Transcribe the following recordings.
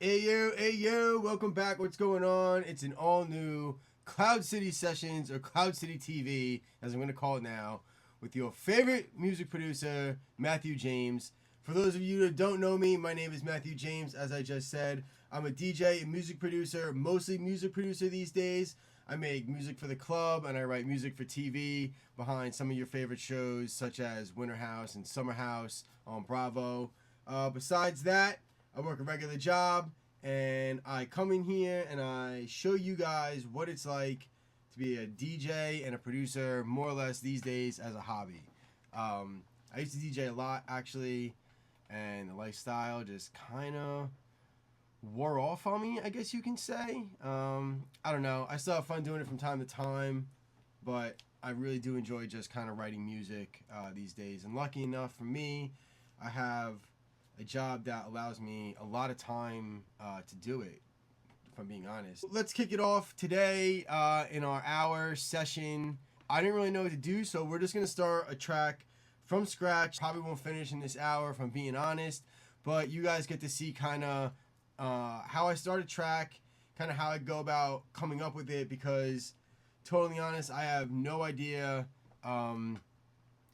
Heyyeoo, welcome back. What's going on? It's an all new Cloud City Sessions or Cloud City TV, as I'm going to call it now, with your favorite music producer, Matthew James. For those of you that don't know me, my name is Matthew James. As I just said, I'm a DJ and music producer, mostly music producer these days. I make music for the club and I write music for TV behind some of your favorite shows, such as Winter House and Summer House on Bravo. Besides that, I work a regular job and I come in here and I show you guys what it's like to be a DJ and a producer more or less these days as a hobby. I used to DJ a lot actually, and the lifestyle just kind of wore off on me, I guess you can say. I don't know. I still have fun doing it from time to time, but I really do enjoy just kind of writing music these days. And lucky enough for me, I have a job that allows me a lot of time to do it, if I'm being honest. Let's kick it off today in our hour session. I didn't really know what to do, so we're just going to start a track from scratch. Probably won't finish in this hour, if I'm being honest, but you guys get to see kind of how I start a track, kind of how I go about coming up with it, because totally honest, I have no idea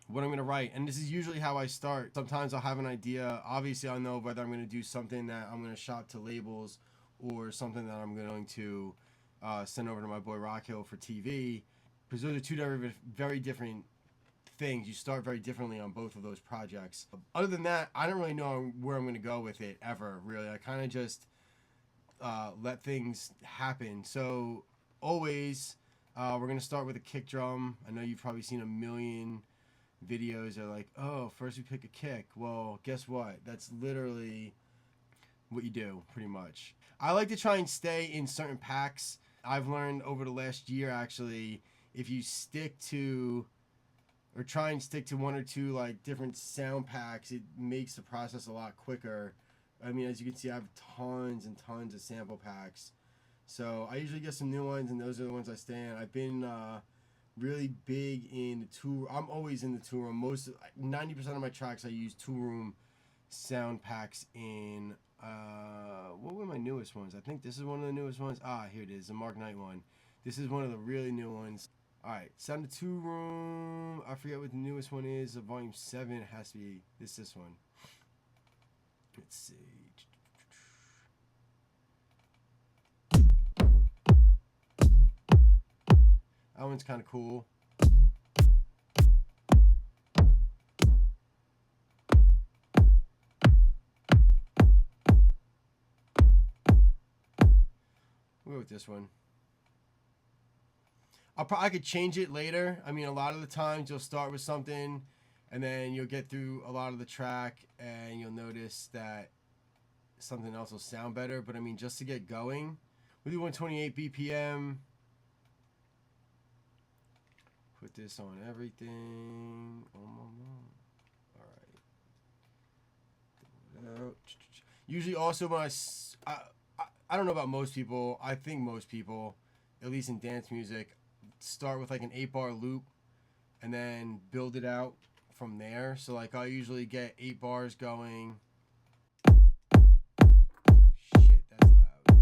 what I'm going to write. And this is usually how I start. Sometimes I'll have an idea. Obviously, I'll know whether I'm going to do something that I'm going to shop to labels or something that I'm going to send over to my boy Rock Hill for TV. Because those are two very different things. You start very differently on both of those projects. Other than that, I don't really know where I'm going to go with it ever, really. I kind of just let things happen. So always, we're going to start with a kick drum. I know you've probably seen a million videos are like, oh, first we pick a kick. Well, guess what? That's literally what you do, pretty much. I like to try and stay in certain packs. I've learned over the last year, actually, if you stick to or try and stick to one or two like different sound packs, it makes the process a lot quicker. I mean, as you can see, I have tons and tons of sample packs. So I usually get some new ones, and those are the ones I stay in. I've been really big in the I'm always in the 2-room. 90% of my tracks I use 2-room sound packs in. What were my newest ones? I think this is one of the newest ones. Here it is, the Mark Knight one. This is one of the really new ones. Alright, sound of 2-room. I forget what the newest one is. The volume 7 it has to be this one. Let's see. That one's kind of cool. We'll go with this one. I could change it later. I mean, a lot of the times you'll start with something and then you'll get through a lot of the track and you'll notice that something else will sound better. But I mean, just to get going, we'll do 128 BPM. Put this on everything. Alright. Usually also when I don't know about most people, I think most people, at least in dance music, start with like an 8-bar loop and then build it out from there. So like I'll usually get 8 bars going. Shit, that's loud.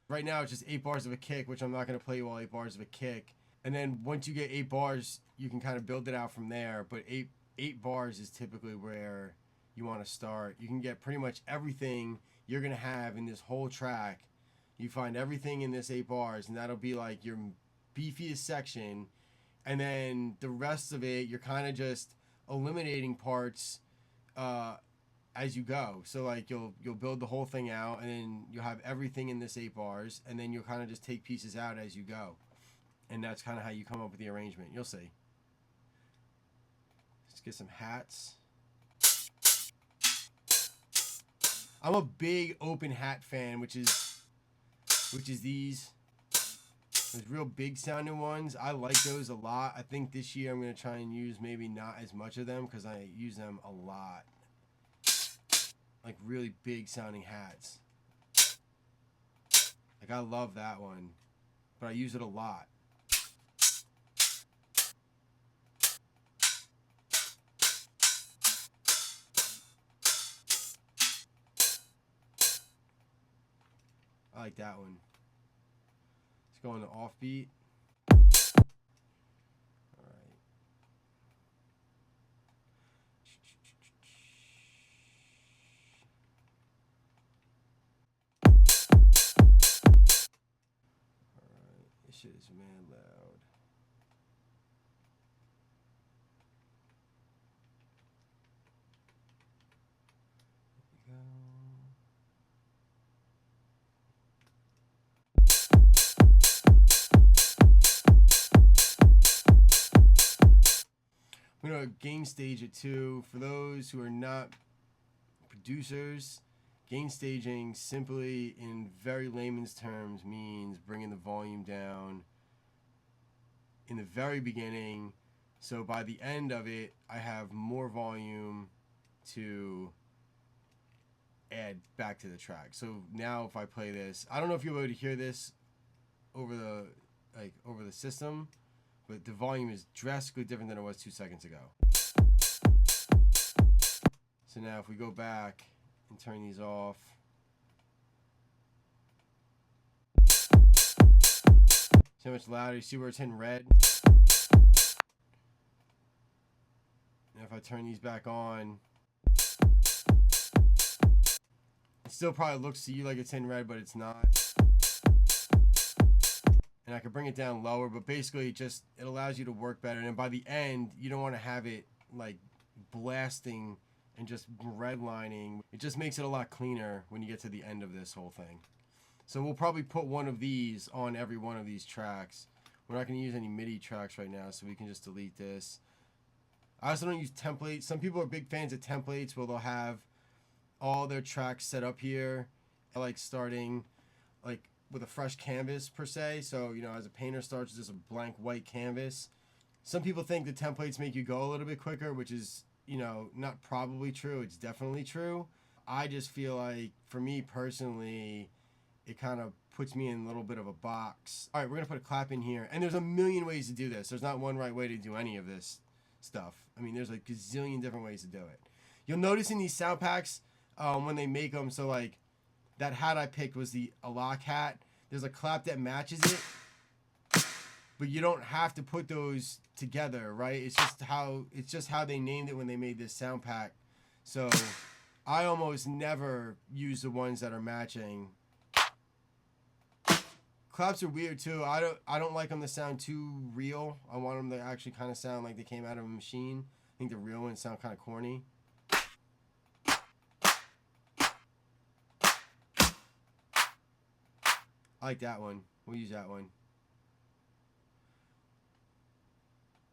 Right now it's just 8 bars of a kick, which I'm not going to play you all 8 bars of a kick. And then once you get 8 bars, you can kind of build it out from there. But 8 bars is typically where you want to start. You can get pretty much everything you're going to have in this whole track. You find everything in this 8 bars, and that'll be like your beefiest section. And then the rest of it, you're kind of just eliminating parts as you go. So like you'll build the whole thing out, and then you'll have everything in this 8 bars, and then you'll kind of just take pieces out as you go. And that's kind of how you come up with the arrangement. You'll see. Let's get some hats. I'm a big open hat fan, which is these real big sounding ones. I like those a lot. I think this year I'm going to try and use maybe not as much of them because I use them a lot. Like really big sounding hats. Like I love that one, but I use it a lot. I like that one. Let's go on the offbeat. Alright. Alright, this shit is mad loud. There we go. I'm going to gain stage it too. For those who are not producers, gain staging simply in very layman's terms means bringing the volume down in the very beginning, so by the end of it I have more volume to add back to the track. So now if I play this, I don't know if you'll be able to hear this over the system, but the volume is drastically different than it was 2 seconds ago. So now if we go back and turn these off, see how much louder? You see where it's in red? And if I turn these back on, it still probably looks to you like it's in red, but it's not. And I can bring it down lower, but basically it allows you to work better. And by the end, you don't want to have it like blasting and just redlining. It just makes it a lot cleaner when you get to the end of this whole thing. So we'll probably put one of these on every one of these tracks. We're not going to use any MIDI tracks right now, so we can just delete this. I also don't use templates. Some people are big fans of templates where they'll have all their tracks set up here. I like starting like with a fresh canvas per se. So, you know, as a painter starts just a blank white canvas. Some people think the templates make you go a little bit quicker, which is, you know, not probably true. It's definitely true. I just feel like, for me personally, it kind of puts me in a little bit of a box. All right, we're going to put a clap in here. And there's a million ways to do this. There's not one right way to do any of this stuff. I mean, there's a gazillion different ways to do it. You'll notice in these sound packs, when they make them, so like that hat I picked was the Alak hat. There's a clap that matches it, but you don't have to put those together, right? It's just how they named it when they made this sound pack. So I almost never use the ones that are matching. Claps are weird too. I don't like them to sound too real. I want them to actually kind of sound like they came out of a machine. I think the real ones sound kind of corny. I like that one. We'll use that one.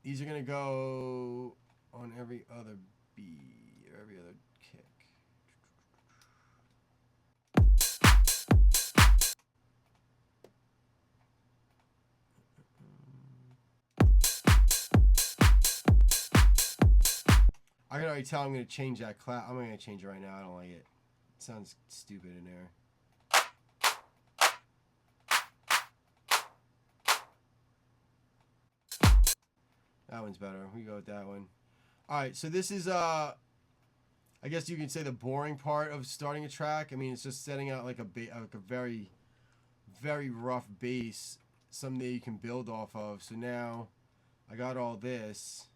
These are going to go on every other beat or every other kick. I can already tell I'm going to change that clap. I'm going to change it right now. I don't like it. It sounds stupid in there. That one's better. We go with that one. All right, so this is I guess you can say the boring part of starting a track. I mean, it's just setting out like a very, very rough base, something that you can build off of. So now I got all this.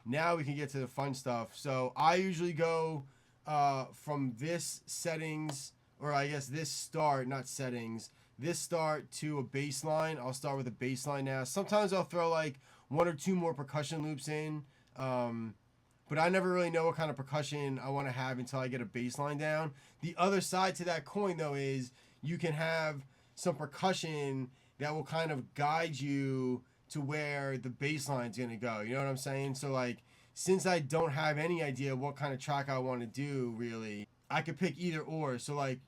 Now we can get to the fun stuff. So I usually go from this settings, or I guess this start, not settings, this start to a bass line. I'll start with a bass line now. Sometimes I'll throw like 1 or 2 more percussion loops in, but I never really know what kind of percussion I want to have until I get a bass line down. The other side to that coin though is you can have some percussion that will kind of guide you to where the bass line's gonna go. You know what I'm saying? So like, since I don't have any idea what kind of track I want to do really, I could pick either or. So like,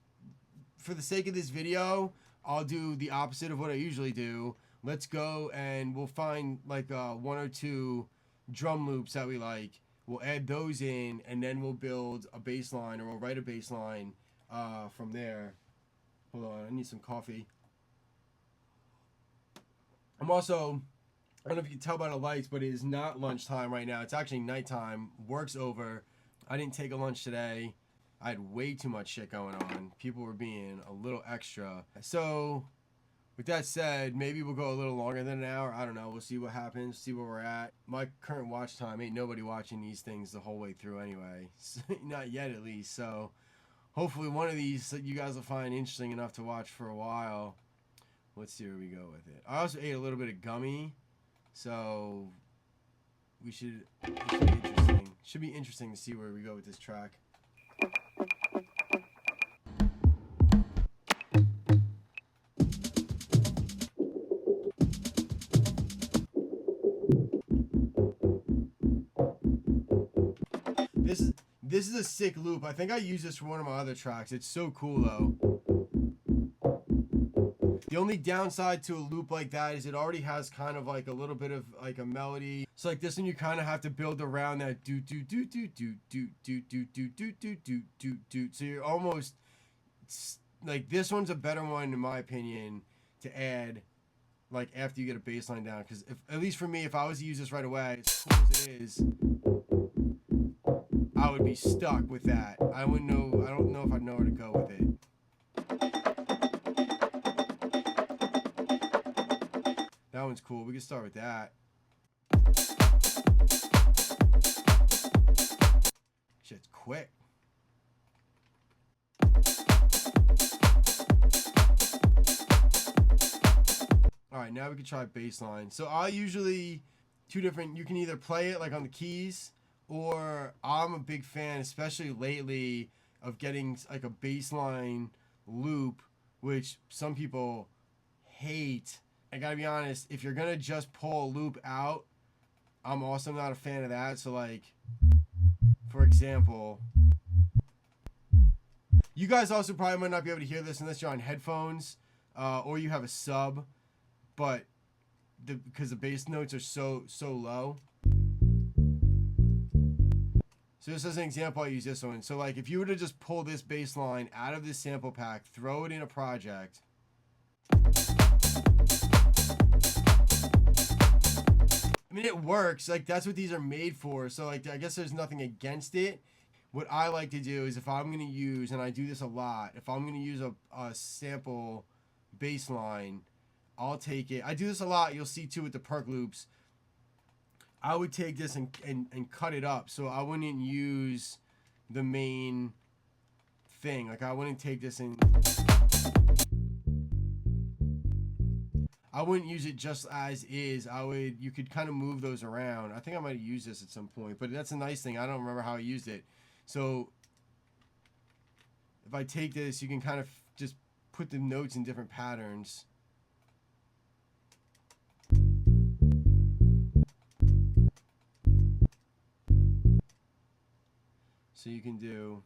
for the sake of this video, I'll do the opposite of what I usually do. Let's go and we'll find like 1 or 2 drum loops that we like. We'll add those in and then we'll build a bass line, or we'll write a bass line from there. Hold on, I need some coffee. I'm also, I don't know if you can tell by the lights, but it is not lunchtime right now. It's actually nighttime. Work's over. I didn't take a lunch today. I had way too much shit going on. People were being a little extra. So, with that said, maybe we'll go a little longer than an hour. I don't know. We'll see what happens, see where we're at. My current watch time, ain't nobody watching these things the whole way through anyway. Not yet, at least. So, hopefully one of these you guys will find interesting enough to watch for a while. Let's see where we go with it. I also ate a little bit of gummy. So, it should be interesting. Should be interesting to see where we go with this track. This is a sick loop. I think I used this for one of my other tracks. It's so cool though. The only downside to a loop like that is it already has kind of like a little bit of like a melody. So like this one you kind of have to build around that do do do do do do do do do do do do do do. So you're almost like this one's a better one in my opinion to add like after you get a bass line down, because if at least for me, if I was to use this right away, as cool as it is, I would be stuck with that. I wouldn't know. I don't know if I'd know where to go with it. That one's cool. We can start with that. Shit's quick. Alright, now we can try bassline. So I'll usually, two different, you can either play it like on the keys, or I'm a big fan, especially lately, of getting like a bassline loop, which some people hate. I gotta be honest, if you're gonna just pull a loop out, I'm also not a fan of that. So like, for example, you guys also probably might not be able to hear this unless you're on headphones, or you have a sub, but because the bass notes are so low. So just as an example, I use this one. So like if you were to just pull this bass line out of this sample pack, throw it in a project. I mean, it works. Like that's what these are made for. So like I guess there's nothing against it. What I like to do is if I'm going to use, and I do this a lot, if I'm going to use a sample bass line, I'll take it. I do this a lot. You'll see too with the perk loops. I would take this and cut it up. So I wouldn't use the main thing. Like I wouldn't take this and I wouldn't use it just as is. You could kind of move those around. I think I might have used this at some point, but that's a nice thing. I don't remember how I used it. So if I take this, you can kind of just put the notes in different patterns. So you can do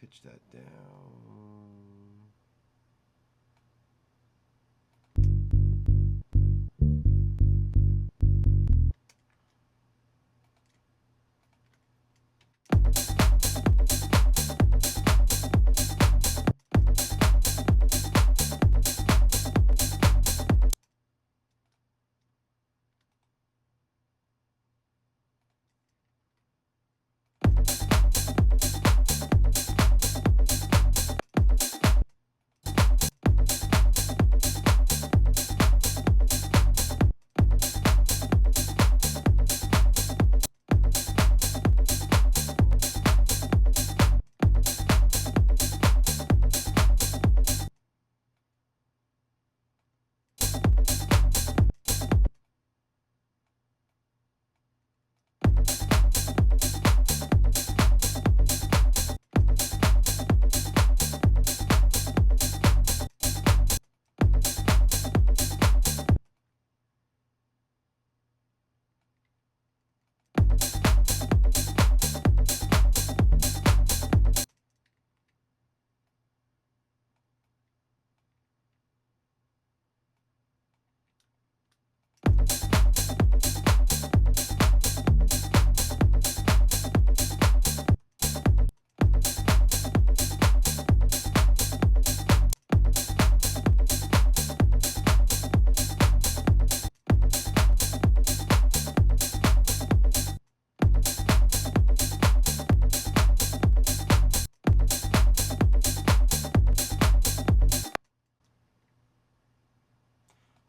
pitch that down.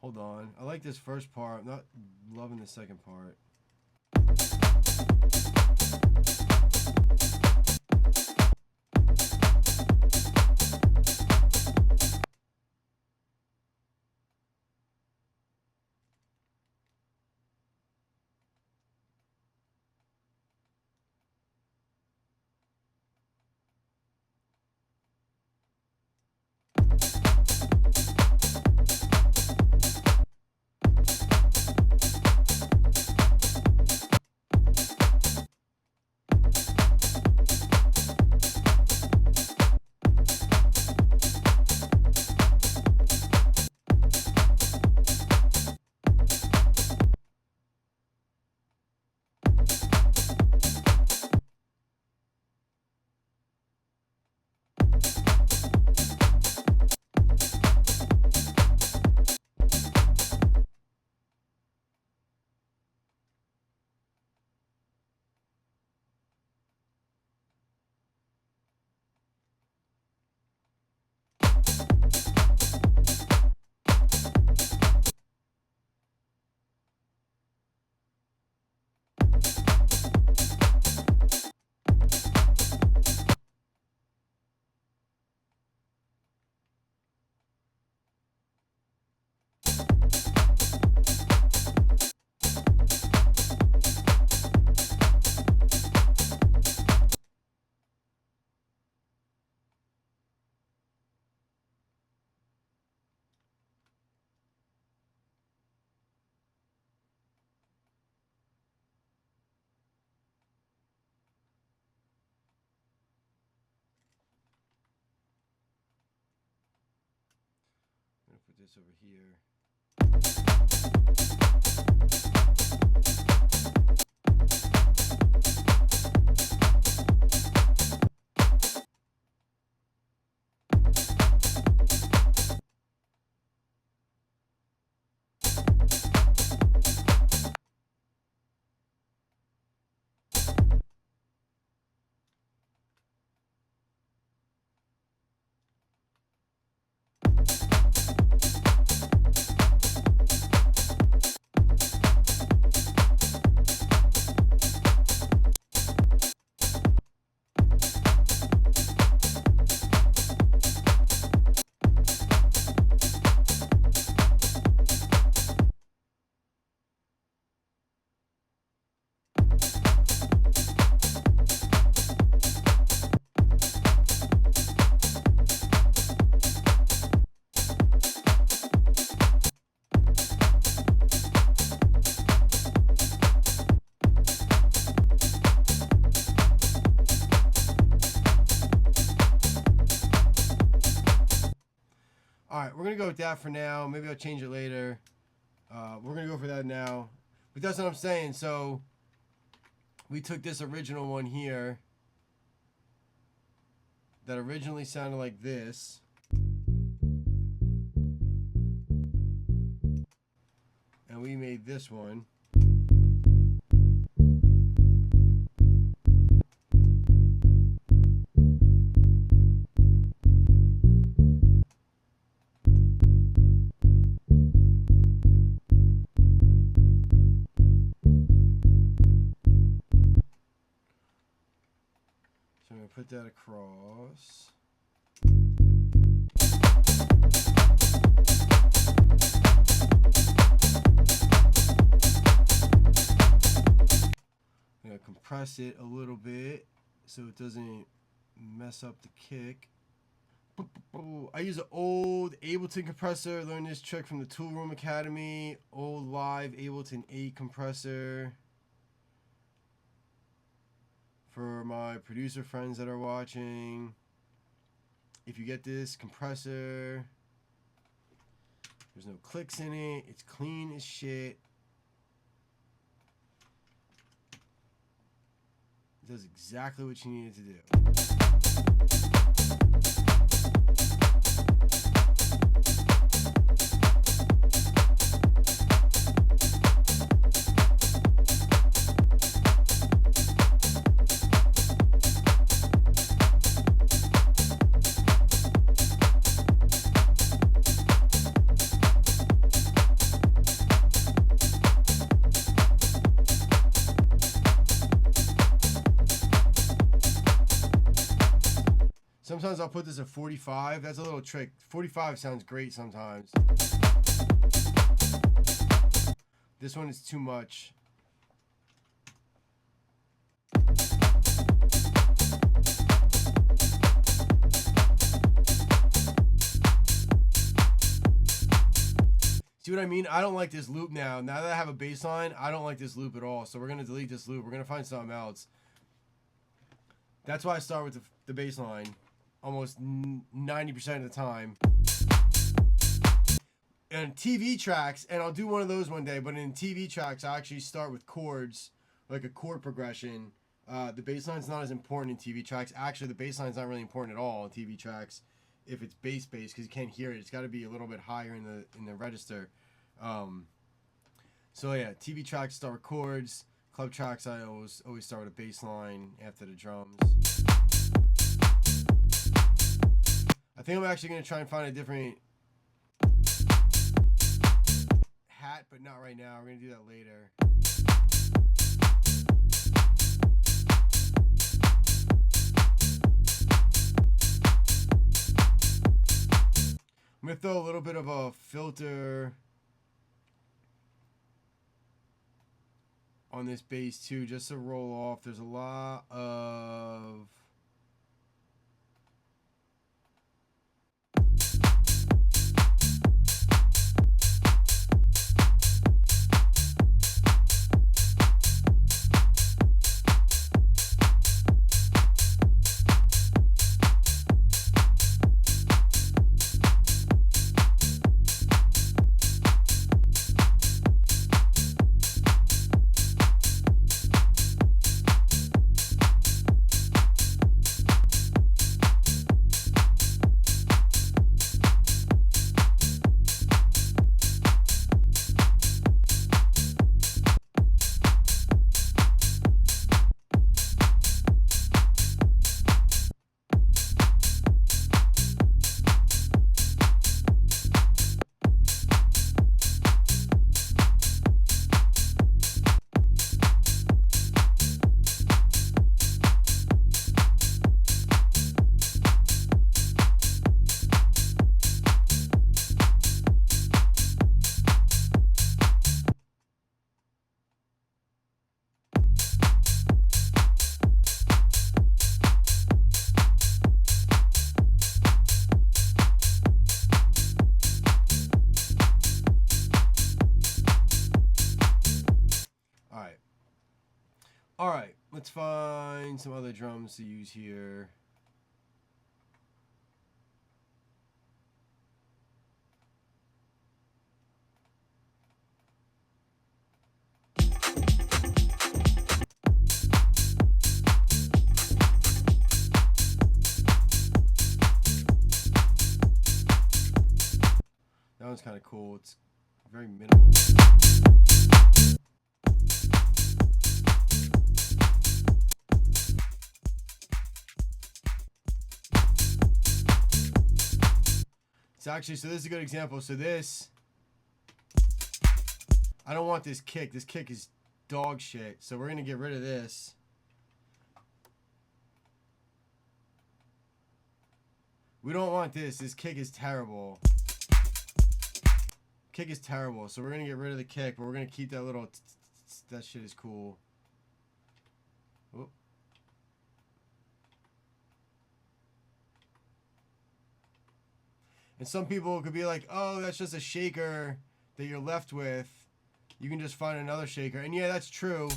Hold on. I like this first part. I'm not loving the second part. I'm gonna put this over here. gonna go with that for now. Maybe I'll change it later. We're gonna go for that now. But that's what I'm saying. So we took this original one here that originally sounded like this. And we made this one. So I'm going to put that across. I'm going to compress it a little bit so it doesn't mess up the kick. I use an old Ableton compressor. Learned this trick from the Tool Room Academy. Old live Ableton 8 compressor. For my producer friends that are watching, if you get this compressor, there's no clicks in it. It's clean as shit. It does exactly what you need it to do. Sometimes I'll put this at 45. That's a little trick. 45 sounds great sometimes. This one is too much. See what I mean? I don't like this loop now. Now that I have a bass line, I don't like this loop at all. So we're going to delete this loop. We're going to find something else. That's why I start with the bass line almost 90% of the time. And TV tracks, and I'll do one of those one day, but in TV tracks, I actually start with chords, like a chord progression. The bass line's not as important in TV tracks. Actually, the bass line's not really important at all in TV tracks if it's bass, because you can't hear it. It's got to be a little bit higher in the register. So yeah, TV tracks start with chords. Club tracks, I always start with a bass line after the drums. I think I'm actually going to try and find a different hat, but not right now. We're going to do that later. I'm going to throw a little bit of a filter on this bass too, just to roll off. There's a lot of Alright, let's find some other drums to use here. cool. It's very minimal. So actually, so this is a good example. So this, I don't want this kick. This kick is dog shit. So we're going to get rid of this. We don't want this. This kick is terrible. Kick is terrible. So we're going to get rid of the kick, but we're going to keep that little... That shit is cool. Oop. And some people could be like, oh, that's just a shaker that you're left with. You can just find another shaker. And yeah, that's true.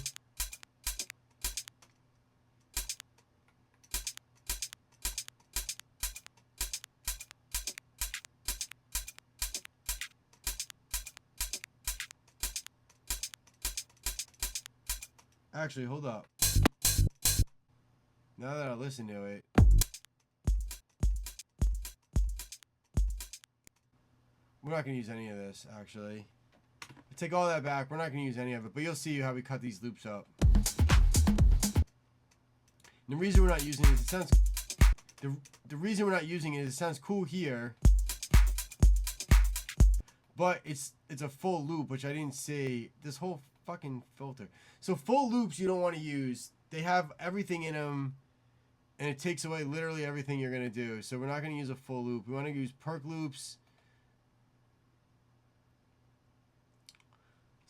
Actually, hold up. Now that I listen to it. We're not going to use any of this, actually. Take all that back. We're not going to use any of it, but you'll see how we cut these loops up. And the reason we're not using it is it sounds... The reason we're not using it is it sounds cool here, but it's a full loop, which I didn't see. This whole fucking filter. So full loops you don't want to use. They have everything in them, and it takes away literally everything you're going to do. So we're not going to use a full loop. We want to use perk loops.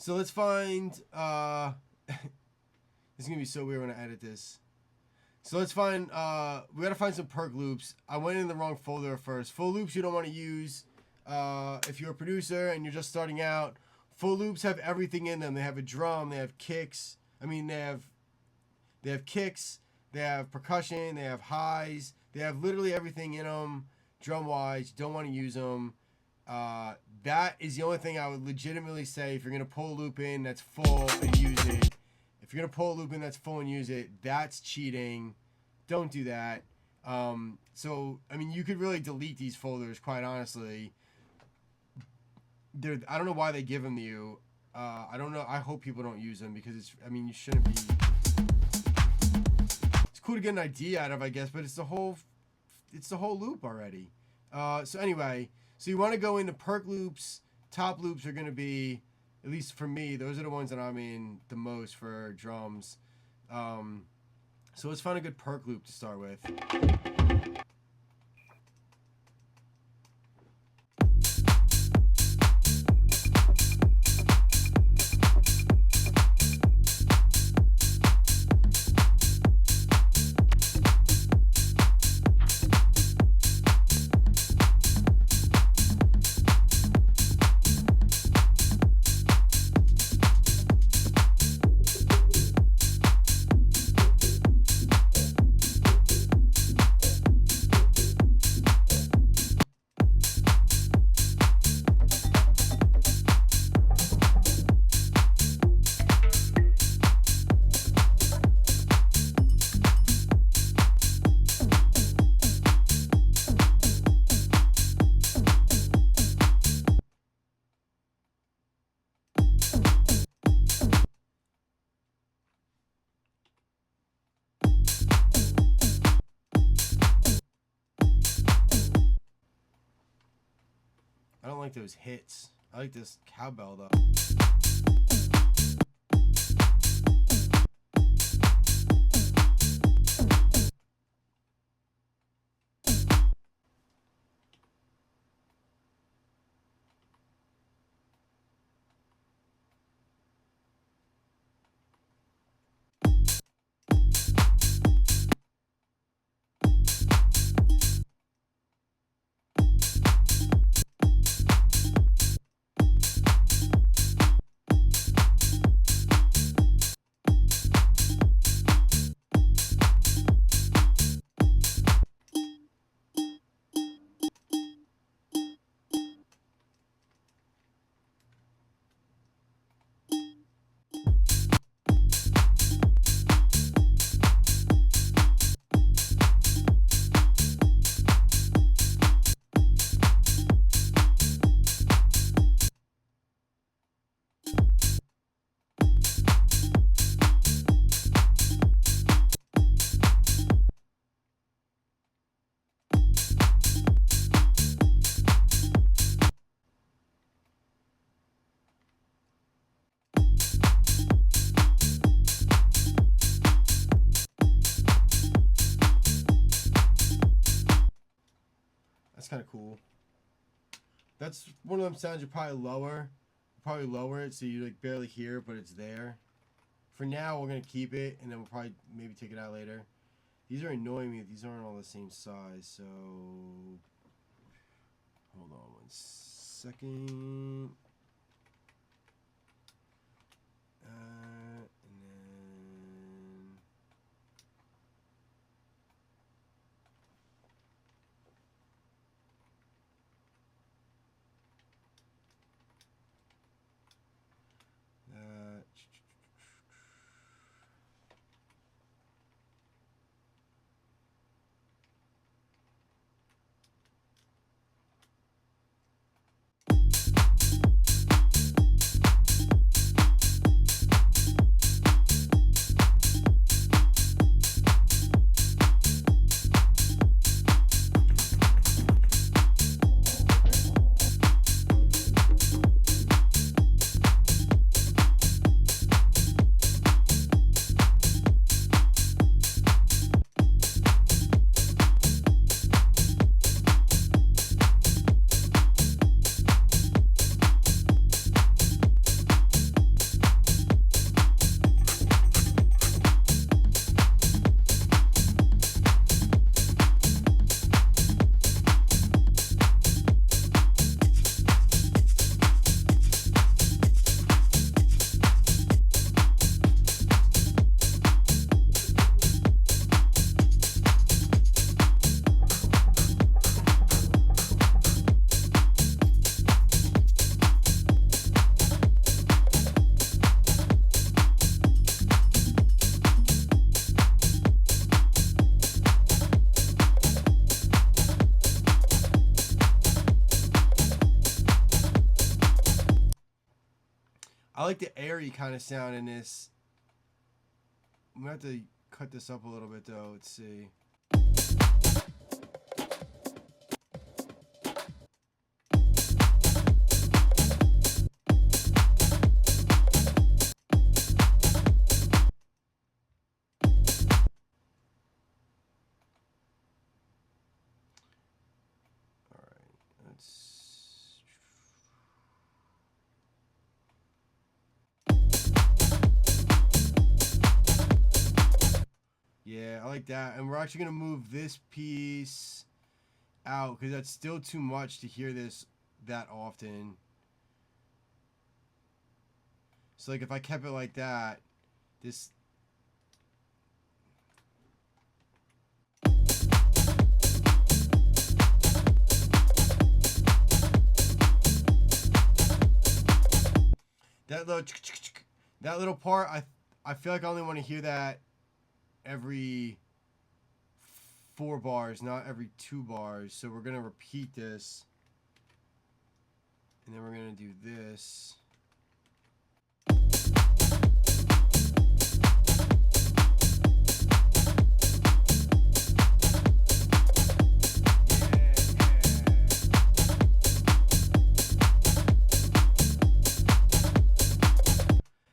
So let's find, this is going to be so weird when I edit this. So let's find, we got to find some perk loops. I went in the wrong folder first. Full loops you don't want to use if you're a producer and you're just starting out. Full loops have everything in them. They have a drum, they have kicks. I mean, they have kicks, they have percussion, they have highs. They have literally everything in them, drum-wise. You don't want to use them. That is the only thing I would legitimately say. If you're going to pull a loop in that's full and use it, if you're going to pull a loop in that's full and use it, that's cheating. Don't do that. So, I mean, you could really delete these folders, quite honestly. I don't know why they give them to you. I don't know. I hope people don't use them because it's, I mean, you shouldn't be. It's cool to get an idea out of, I guess, but it's the whole loop already. So anyway. So you want to go into perk loops. Top loops are going to be, at least for me, those are the ones that I'm in the most for drums. So let's find a good perk loop to start with. I don't like those hits. I like this cowbell though. That's one of them sounds you probably lower it so you like barely hear it, but it's there. For now, we're gonna keep it, and then we'll probably maybe take it out later. These are annoying me. These aren't all the same size, so hold on 1 second. And then that. I like the airy kind of sound in this. I'm gonna have to cut this up a little bit though. Let's see. All right, let's. Yeah, I like that. And we're actually going to move this piece out because that's still too much to hear this that often. So like if I kept it like that, this... That little part, I feel like I only want to hear that every 4 bars, not every 2 bars. So we're gonna repeat this, and then we're gonna do this.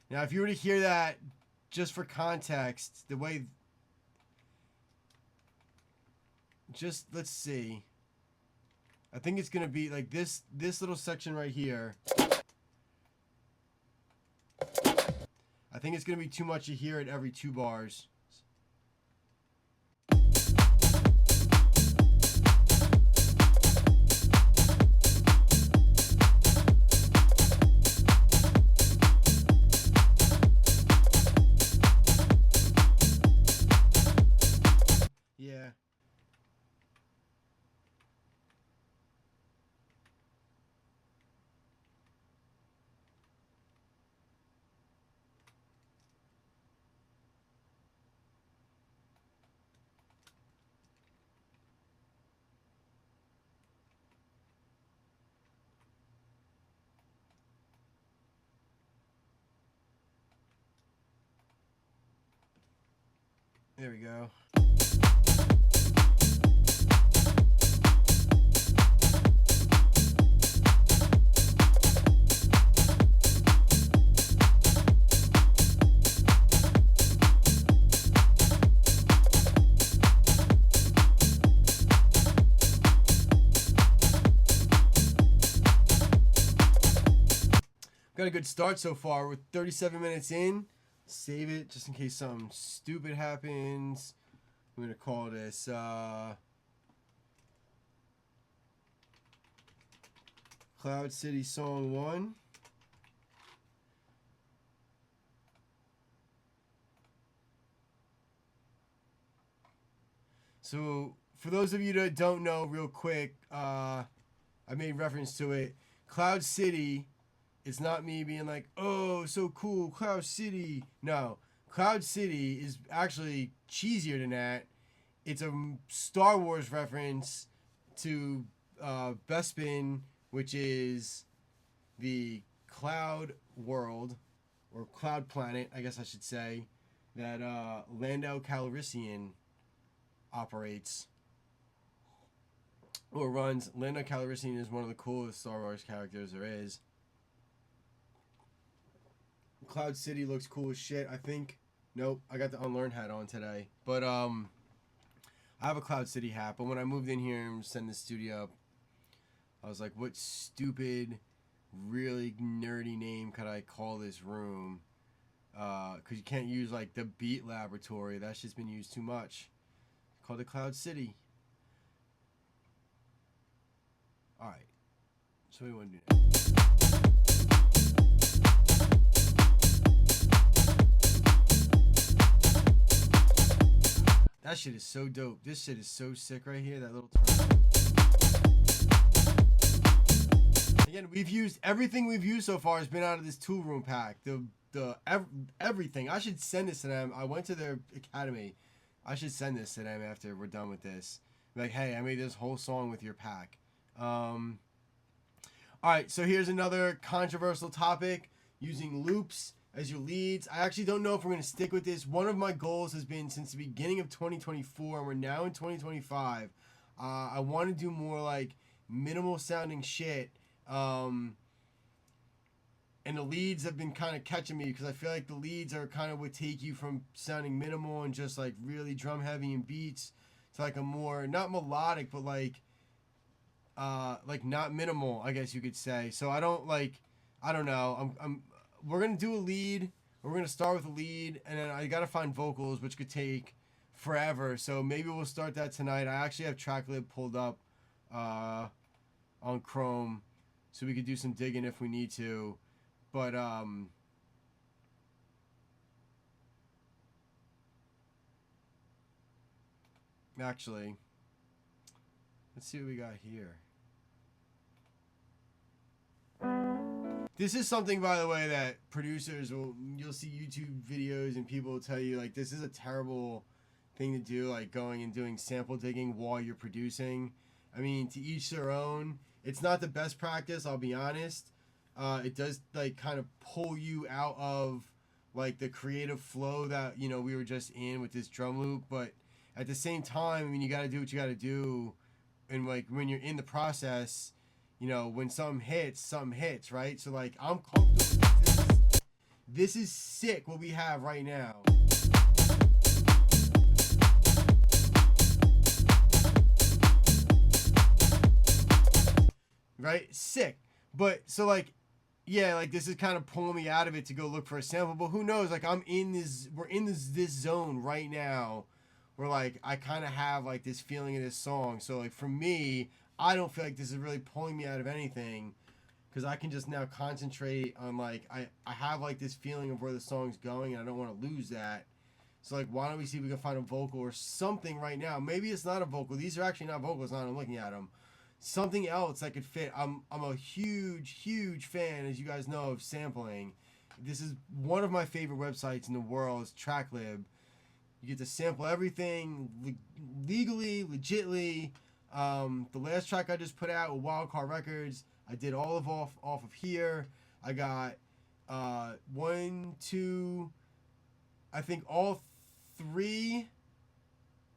Now, if you were to hear that, just for context, the way... Just, let's see. I think it's going to be like this little section right here. I think it's going to be too much to hear it every 2 bars. Yeah. There we go. Got a good start so far. We're 37 minutes in. Save it just in case something stupid happens. I'm going to call this Cloud City Song 1. So, for those of you that don't know, real quick, I made reference to it. Cloud City, it's not me being like, oh, so cool, Cloud City. No, Cloud City is actually cheesier than that. It's a Star Wars reference to Bespin, which is the cloud world, or cloud planet, I guess I should say, that Lando Calrissian operates or runs. Lando Calrissian is one of the coolest Star Wars characters there is. Cloud City looks cool as shit, I think. Nope, I got the Unlearn hat on today. But I have a Cloud City hat, but when I moved in here and set the studio up, I was like, what stupid, really nerdy name could I call this room? Because you can't use like the Beat Laboratory. That's just been used too much. Called it Cloud City. Alright. So what do you want to do now? That shit is so dope. This shit is so sick right here. That little turn. Again, we've used everything we've used so far has been out of this tool room pack. Everything. I should send this to them. I went to their academy. I should send this to them after we're done with this. Like, hey, I made this whole song with your pack. Alright, so here's another controversial topic. Using loops as your leads. I actually don't know if we're going to stick with this. One of my goals has been since the beginning of 2024, and we're now in 2025. I want to do more like minimal sounding shit. And the leads have been kind of catching me because I feel like the leads are kind of what take you from sounding minimal and just like really drum heavy and beats to like a more, not melodic, but like not minimal, I guess you could say. So I don't know. We're going to do a lead. We're going to start with a lead, and then I got to find vocals, which could take forever. So maybe we'll start that tonight. I actually have TrackLib pulled up on Chrome, so we could do some digging if we need to. But actually, let's see what we got here. This is something, by the way, that producers you'll see YouTube videos and people will tell you, like, this is a terrible thing to do, like going and doing sample digging while you're producing. I mean, to each their own. It's not the best practice, I'll be honest. It does like kind of pull you out of like the creative flow that, you know, we were just in with this drum loop, but at the same time, I mean, you got to do what you got to do, and like when you're in the process, you know, when something hits, right? So like I'm comfortable with this is sick what we have right now. Right? Sick. But so like, yeah, like this is kind of pulling me out of it to go look for a sample, but who knows? Like we're in this zone right now where like I kind of have like this feeling of this song. So like for me, I don't feel like this is really pulling me out of anything because I can just now concentrate on like I have like this feeling of where the song's going, and I don't want to lose that. So like, why don't we see if we can find a vocal or something right now? Maybe it's not a vocal. These are actually not vocals now I'm looking at them. Something else that could fit. I'm a huge fan, as you guys know, of sampling. This is one of my favorite websites in the world, is TrackLib. You get to sample everything legally, legitly. The last track I just put out with Wildcard Records, I did all of off of here. I got 1, 2, I think all 3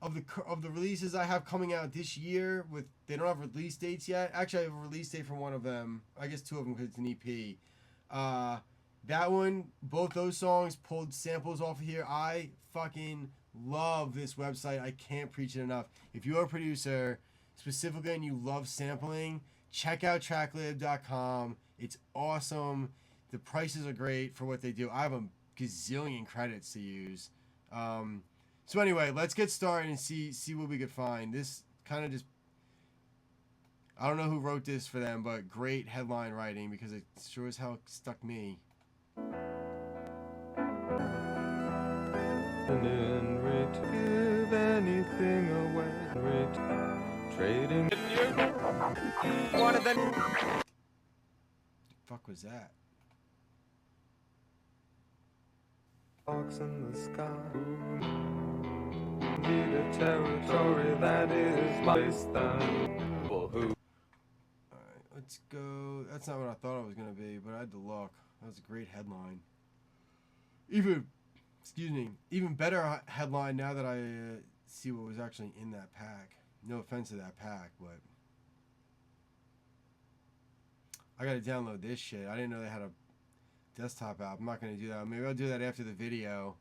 of the releases I have coming out this year. With they don't have release dates yet. Actually, I have a release date for one of them. I guess 2 of them because it's an EP. That one, both those songs pulled samples off of here. I fucking love this website. I can't preach it enough. If you're a producer specifically and you love sampling, check out tracklib.com. It's awesome. The prices are great for what they do. I have a gazillion credits to use. So anyway, let's get started and see what we could find. This kind of just, I don't know who wrote this for them, but great headline writing because it sure as hell stuck me. Give anything away. Trading one of them. The fuck was that? Hawks in the sky. Need a territory that is less than who. Alright, let's go. That's not what I thought it was gonna be, but I had to look. That was a great headline. Even better headline now that I see what was actually in that pack. No offense to that pack, but I gotta download this shit. I didn't know they had a desktop app. I'm not gonna do that. Maybe I'll do that after the video.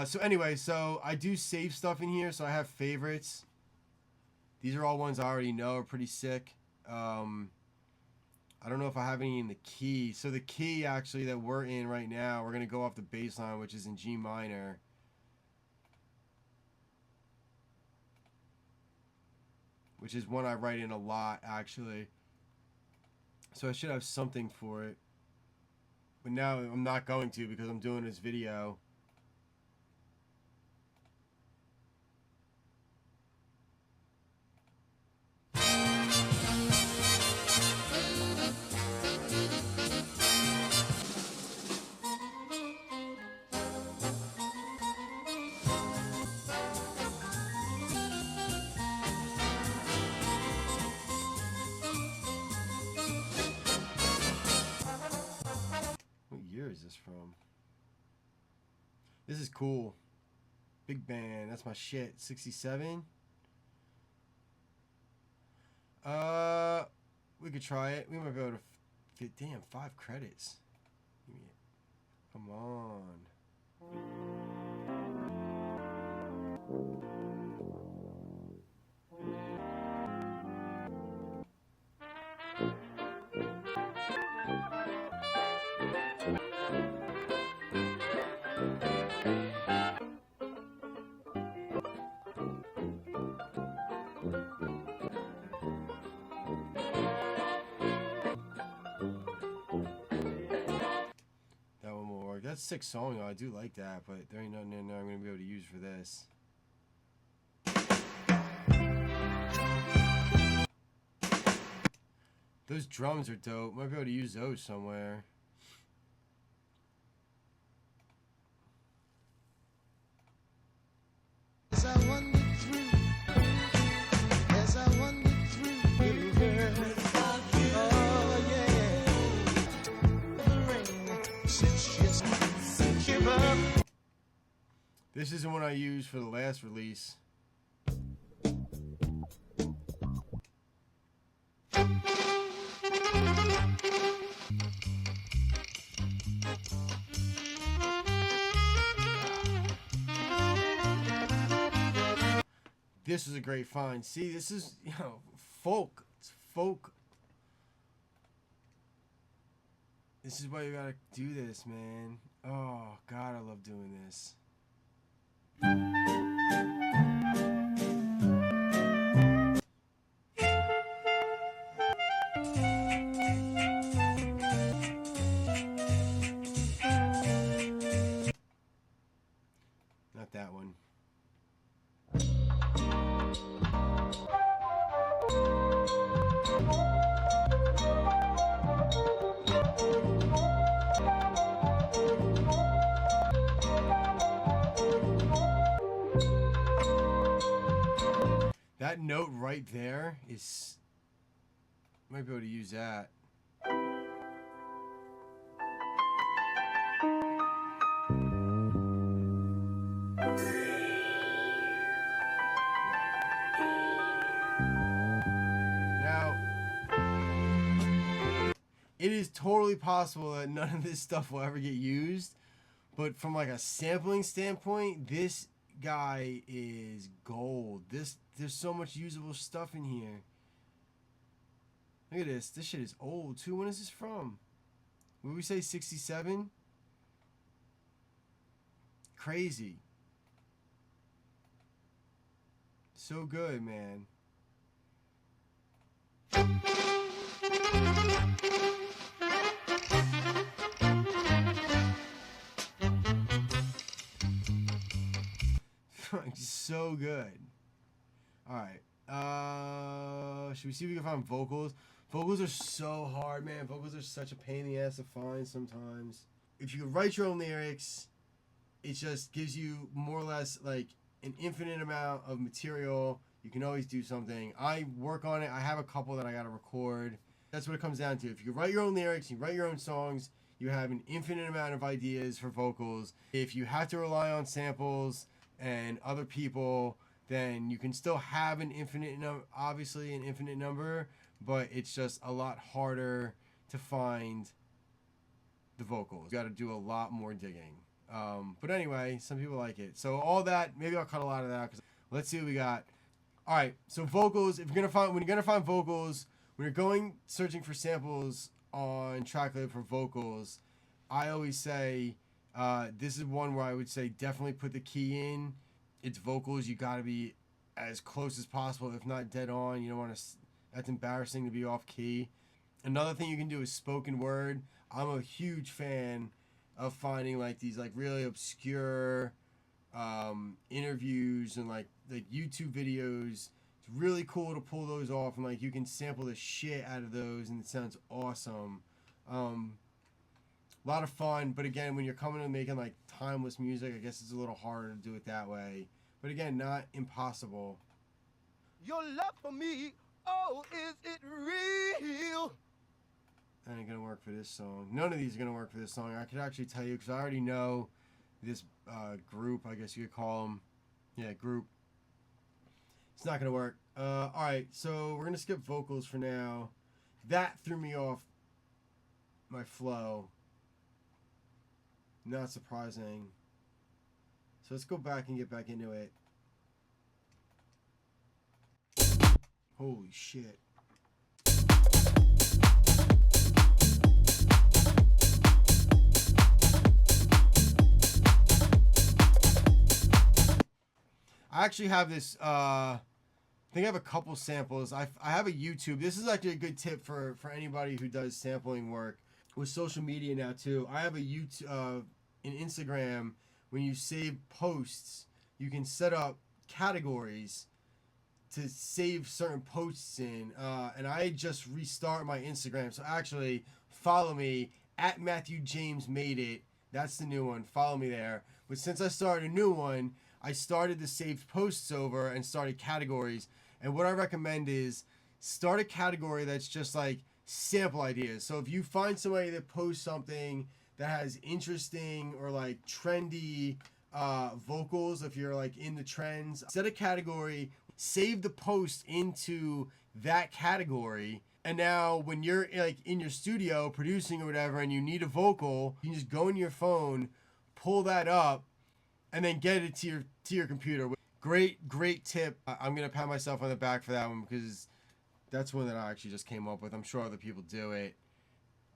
So anyway, so I do save stuff in here. So I have favorites. These are all ones I already know are pretty sick. I don't know if I have any in the key. So the key actually that we're in right now, we're going to go off the bass line, which is in G minor. Which is one I write in a lot, actually. So I should have something for it. But now I'm not going to because I'm doing this video. Is this from? This is cool. Big band. That's my shit. 67. We could try it. We might be able to fit. Damn, 5 credits. Give me it. Come on. That's a sick song though. I do like that, but there ain't nothing in there I'm gonna be able to use for this. Those drums are dope. Might be able to use those somewhere. As I wandered through, oh yeah, the rain, this is the one I used for the last release. This is a great find. See, this is, you know, folk. It's folk. This is why you gotta do this, man. Oh, God, I love doing this. Not that one. That note right there is, might be able to use that. Now, it is totally possible that none of this stuff will ever get used, but from like a sampling standpoint, this guy is gold. There's so much usable stuff in here. Look at this. This shit is old too. When is this from? What did we say, 67? Crazy. So good, man. So good. Alright. Should we see if we can find vocals? Vocals are so hard, man. Vocals are such a pain in the ass to find sometimes. If you could write your own lyrics, it just gives you more or less like an infinite amount of material. You can always do something. I work on it. I have a couple that I gotta record. That's what it comes down to. If you write your own lyrics, you write your own songs, you have an infinite amount of ideas for vocals. If you have to rely on samples and other people, then you can still have an infinite number, obviously an infinite number, but it's just a lot harder to find the vocals. You got to do a lot more digging. But anyway, some people like it. So all that, maybe I'll cut a lot of that. Let's see what we got. All right, so vocals. When you're gonna find vocals, when you're going searching for samples on Tracklib for vocals, I always say this is one where I would say definitely put the key in. It's vocals. You got to be as close as possible, if not dead on. You don't want to. That's embarrassing to be off key. Another thing you can do is spoken word. I'm a huge fan of finding like these like really obscure interviews and like YouTube videos. It's really cool to pull those off, and like you can sample the shit out of those, and it sounds awesome. A lot of fun, but again, when you're coming and making like timeless music, I guess it's a little harder to do it that way. But again, not impossible. Your love for me, oh, is it real? That ain't gonna work for this song. None of these are gonna work for this song. I could actually tell you because I already know this group, I guess you could call them. Yeah, group. It's not gonna work. Alright, so we're gonna skip vocals for now. That threw me off my flow. Not surprising. So let's go back and get back into it. Holy shit. I actually have this, I think I have a couple samples. I have a YouTube. This is actually a good tip for anybody who does sampling work with social media now too. I have a YouTube, in Instagram, when you save posts, you can set up categories to save certain posts in. And I just restart my Instagram. So actually, follow me at Matthew James Made It. That's the new one. Follow me there. But since I started a new one, I started the saved posts over and started categories. And what I recommend is start a category that's just like sample ideas. So if you find somebody that posts something that has interesting or like trendy vocals, if you're like in the trends, set a category, save the post into that category, and now when you're like in your studio producing or whatever and you need a vocal, you can just go in your phone, pull that up, and then get it to your computer. Great tip. I'm gonna pat myself on the back for that one because that's one that I actually just came up with. I'm sure other people do it.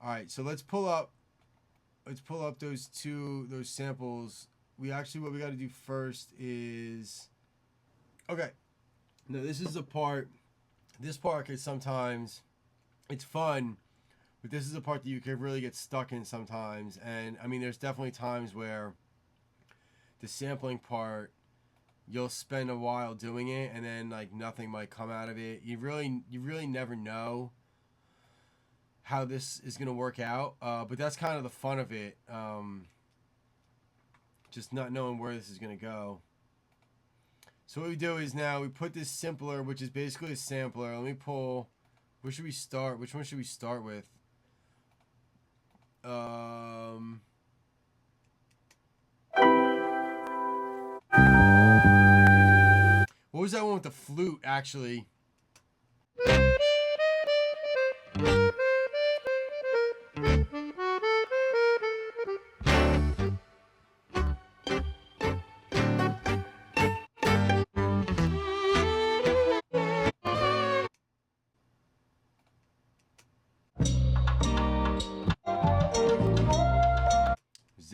All right, so let's pull up those samples. What we got to do first is, okay. Now this is the part. This part could sometimes, it's fun, but this is a part that you could really get stuck in sometimes. And I mean, there's definitely times where the sampling part, you'll spend a while doing it, and then like nothing might come out of it. You really never know how this is gonna work out, but that's kind of the fun of it. Just not knowing where this is gonna go. So what we do is now we put this simpler, which is basically a sampler. Let me pull. Where should we start? Which one should we start with? What was that one with the flute, actually?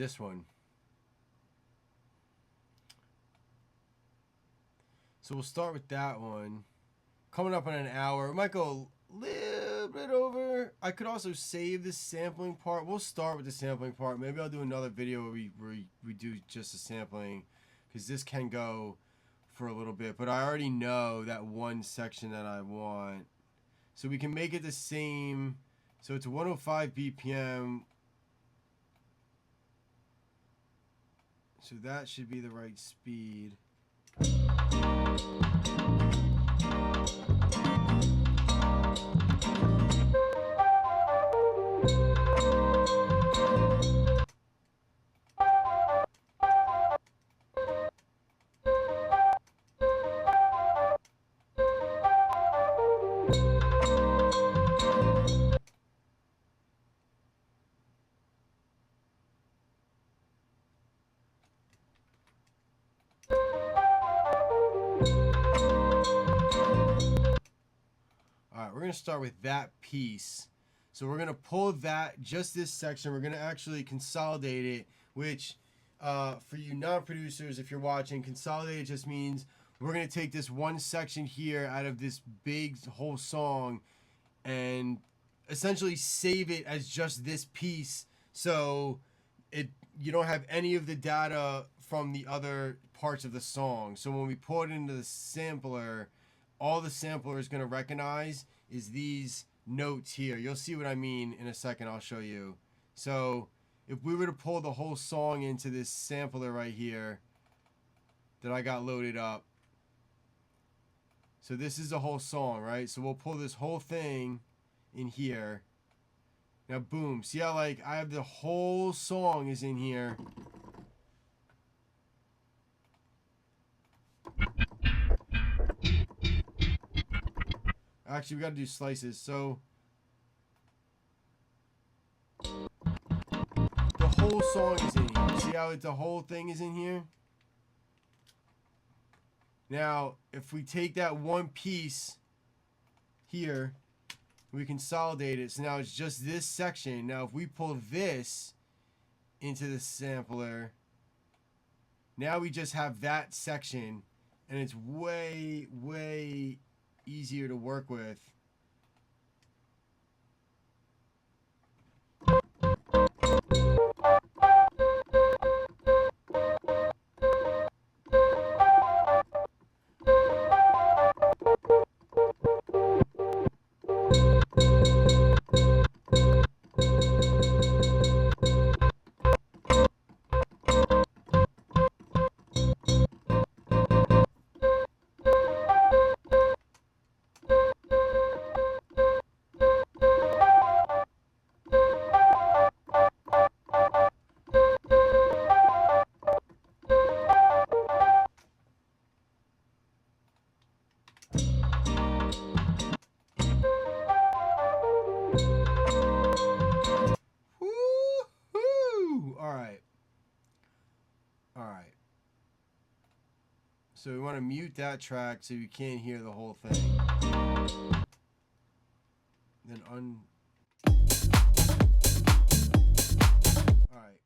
this one. So we'll start with that one. Coming up on an hour. It might go a little bit over. I could also save this sampling part. We'll start with the sampling part. Maybe I'll do another video where we do just the sampling, because this can go for a little bit. But I already know that one section that I want. So we can make it the same. So it's 105 BPM. So that should be the right speed. We're going to start with that piece. So we're going to pull that, just this section. We're going to actually consolidate it, which for you non-producers, if you're watching, consolidate just means we're going to take this one section here out of this big whole song and essentially save it as just this piece. So you don't have any of the data from the other parts of the song. So when we pull it into the sampler, all the sampler is going to recognize is these notes here. You'll see what I mean in a second. I'll show you. So if we were to pull the whole song into this sampler right here that I got loaded up. So this is the whole song, right? So we'll pull this whole thing in here. Now, boom. See how, like, I have the whole song is in here. Actually, we got to do slices. So the whole song is in here. See how the whole thing is in here? Now, if we take that one piece here, we consolidate it. So now it's just this section. Now, if we pull this into the sampler, now we just have that section, and it's way, way easier to work with. So we want to mute that track so you can't hear the whole thing. Then Alright.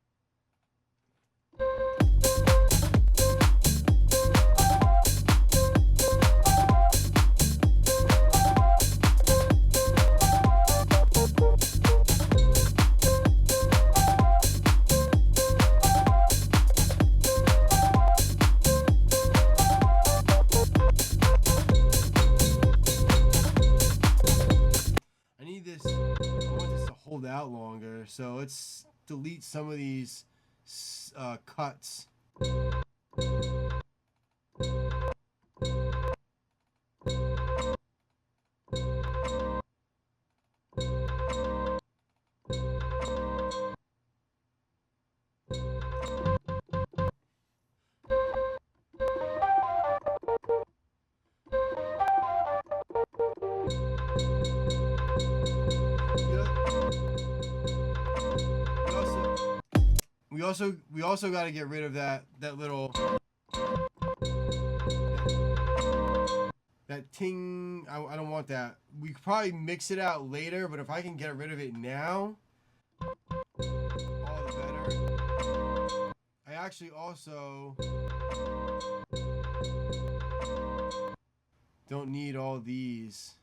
Out longer, so let's delete some of these cuts. We also got to get rid of that little that ting. I don't want that. We could probably mix it out later, but if I can get rid of it now, all the better. actually also don't need all these.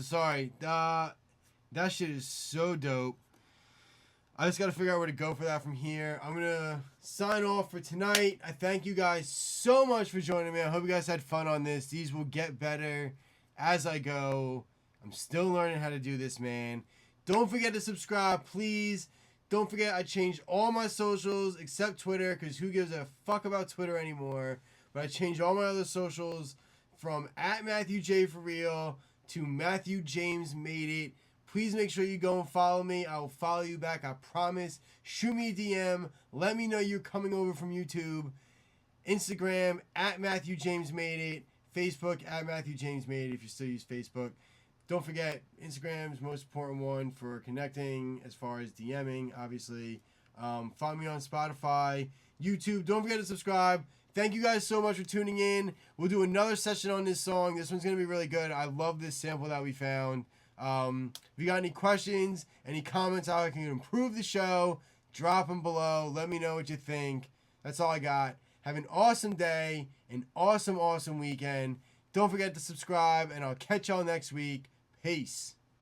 So sorry. That shit is so dope. I just got to figure out where to go for that from here. I'm going to sign off for tonight. I thank you guys so much for joining me. I hope you guys had fun on this. These will get better as I go. I'm still learning how to do this, man. Don't forget to subscribe, please. Don't forget I changed all my socials except Twitter, because who gives a fuck about Twitter anymore? But I changed all my other socials from @MatthewJ4Real to Matthew James Made It. Please make sure you go and follow me. I will follow you back, I promise. Shoot me a DM. Let me know you're coming over from YouTube. Instagram, @MatthewJamesMadeIt. Facebook, @MatthewJamesMadeIt if you still use Facebook. Don't forget, Instagram's most important one for connecting as far as DMing, obviously. Find me on Spotify, YouTube. Don't forget to subscribe. Thank you guys so much for tuning in. We'll do another session on this song. This one's going to be really good. I love this sample that we found. If you got any questions, any comments how I can improve the show, drop them below. Let me know what you think. That's all I got. Have an awesome day, an awesome, awesome weekend. Don't forget to subscribe, and I'll catch y'all next week. Peace.